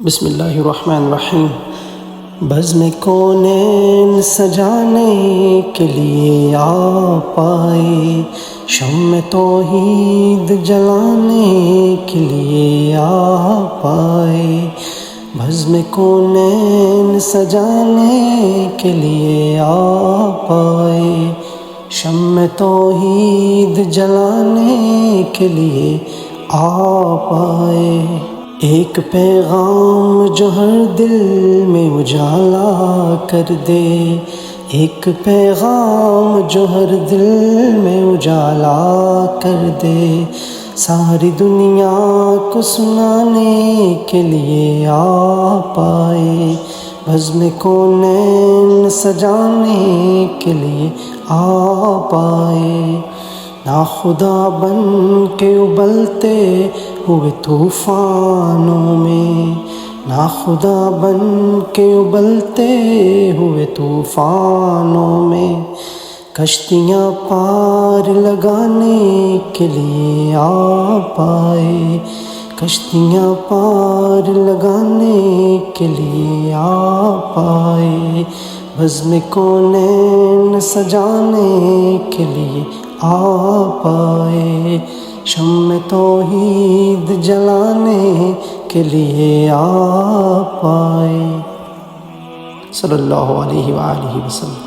بسم اللہ الرحمن الرحیم۔ بزم کونین سجانے کے لیے آپ آئے، شمع توحید جلانے کے لیے آپ آئے، بزم کونین سجانے کے لیے آپ آئے، شمع توحید جلانے کے لیے آپ آئے۔ ایک پیغام جو ہر دل میں اجالا کر دے، ایک پیغام جو ہر دل میں اجالا کر دے، ساری دنیا کو سنانے کے لیے آپ آئے، بزم کونین سجانے کے لیے آپ آئے۔ ناخدا بن کے ابلتے ہوئے طوفانوں میں، ناخدا بن کے ابلتے ہوئے طوفانوں میں، کشتیاں پار لگانے کے لیے آپ آئے، کشتیاں پار لگانے کے لیے آپ آئے، بزم کونین سجانے کے لیے آپ آئے، شمع توحید جلانے کے لیے آپ آئے۔ صلی اللہ علیہ وآلہ وسلم۔